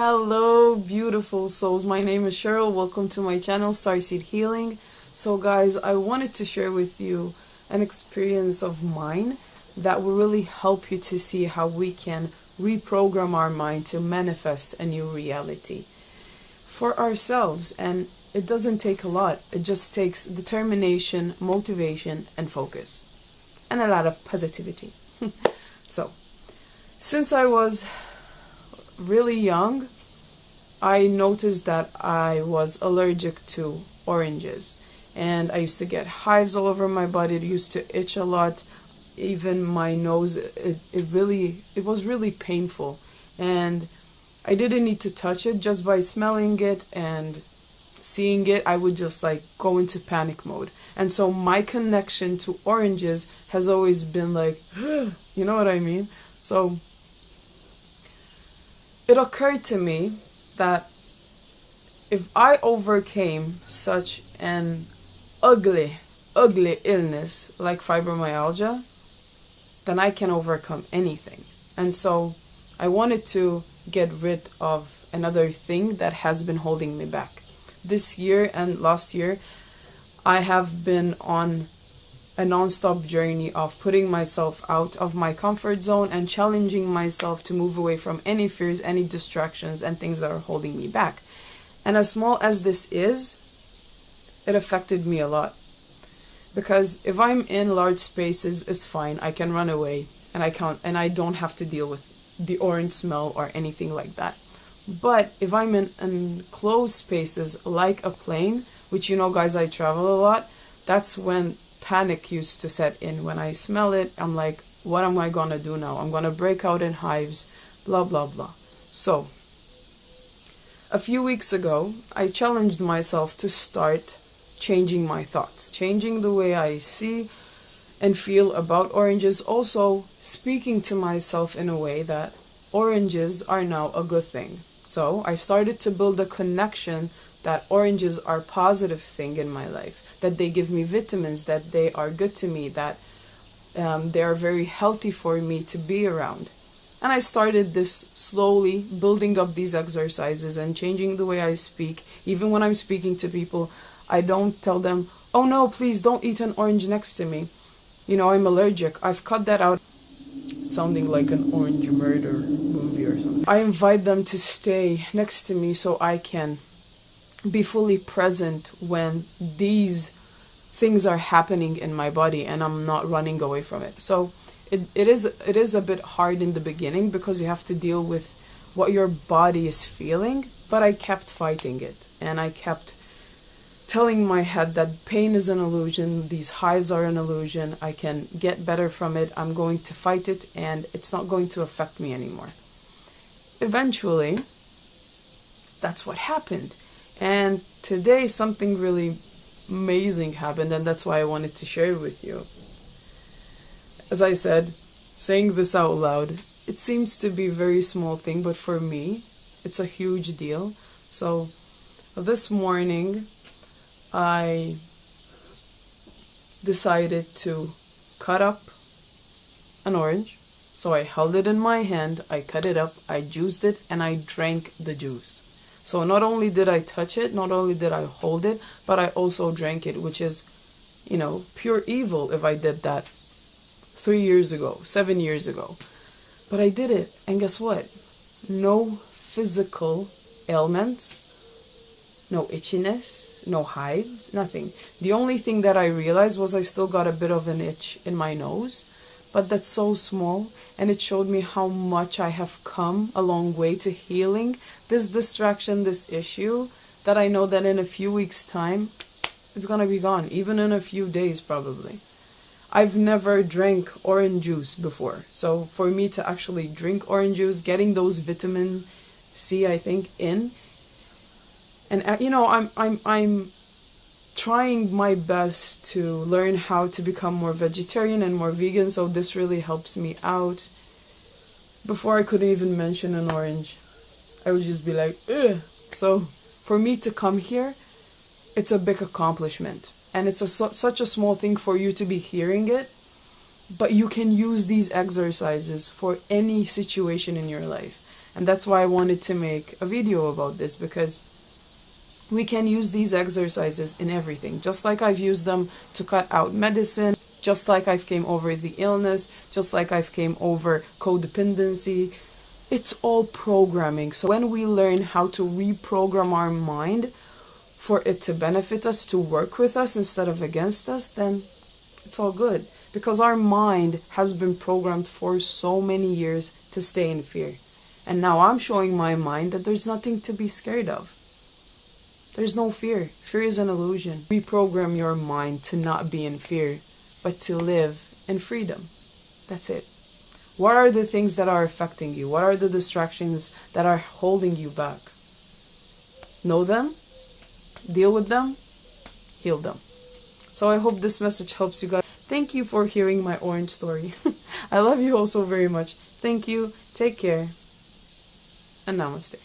Hello, beautiful souls. My name is Cheryl. Welcome to my channel, Starseed Healing. So guys, I wanted to share with you an experience of mine that will really help you to see how we can reprogram our mind to manifest a new reality for ourselves. And it doesn't take a lot. It just takes determination, motivation, and focus. And a lot of positivity. So, since I was really young, I noticed that I was allergic to oranges, and I used to get hives all over my body. It used to itch a lot, even my nose. It was really painful, and I didn't need to touch it. Just by smelling it and seeing it, I would just like go into panic mode. And so my connection to oranges has always been like, you know what I mean? So it occurred to me that if I overcame such an ugly illness like fibromyalgia, then I can overcome anything. And so I wanted to get rid of another thing that has been holding me back. This year and last year, I have been on a non-stop journey of putting myself out of my comfort zone and challenging myself to move away from any fears, any distractions, and things that are holding me back. And as small as this is, it affected me a lot. Because if I'm in large spaces, it's fine. I can run away and I don't have to deal with the orange smell or anything like that. But if I'm in enclosed spaces like a plane, which you know guys, I travel a lot, that's when panic used to set in. When I smell it, I'm like, what am I gonna do now? I'm gonna break out in hives, blah blah blah. So a few weeks ago, I challenged myself to start changing my thoughts, changing the way I see and feel about oranges, also speaking to myself in a way that oranges are now a good thing. So I started to build a connection that oranges are a positive thing in my life, that they give me vitamins, that they are good to me, that they are very healthy for me to be around. And I started this slowly, building up these exercises and changing the way I speak. Even when I'm speaking to people, I don't tell them, oh no, please don't eat an orange next to me. You know, I'm allergic. I've cut that out. Sounding like an orange murder movie or something. I invite them to stay next to me so I can be fully present when these things are happening in my body and I'm not running away from it. So it is a bit hard in the beginning because you have to deal with what your body is feeling, but I kept fighting it and I kept telling my head that pain is an illusion, these hives are an illusion, I can get better from it, I'm going to fight it and it's not going to affect me anymore. Eventually, that's what happened. And today something really amazing happened, and that's why I wanted to share it with you. As I said, saying this out loud, it seems to be a very small thing, but for me, it's a huge deal. So this morning, I decided to cut up an orange. So I held it in my hand, I cut it up, I juiced it, and I drank the juice. So not only did I touch it, not only did I hold it, but I also drank it, which is, you know, pure evil if I did that 3 years ago, 7 years ago. But I did it, and guess what? No physical ailments, no itchiness, no hives, nothing. The only thing that I realized was I still got a bit of an itch in my nose, but that's so small, and it showed me how much I have come a long way to healing this distraction, this issue, that I know that in a few weeks' time, it's gonna be gone, even in a few days probably. I've never drank orange juice before, so for me to actually drink orange juice, getting those vitamin C, I think, in, and you know, I'm trying my best to learn how to become more vegetarian and more vegan, so this really helps me out. Before I couldn't even mention an orange. I would just be like, ugh. So for me to come here, it's a big accomplishment. And it's such a small thing for you to be hearing it, but you can use these exercises for any situation in your life. And that's why I wanted to make a video about this, because we can use these exercises in everything. Just like I've used them to cut out medicine, just like I've came over the illness, just like I've came over codependency. It's all programming. So when we learn how to reprogram our mind for it to benefit us, to work with us instead of against us, then it's all good. Because our mind has been programmed for so many years to stay in fear. And now I'm showing my mind that there's nothing to be scared of. There's no fear. Fear is an illusion. Reprogram your mind to not be in fear, but to live in freedom. That's it. What are the things that are affecting you? What are the distractions that are holding you back? Know them, deal with them, heal them. So I hope this message helps you guys. Thank you for hearing my orange story. I love you all so very much. Thank you. Take care. And namaste.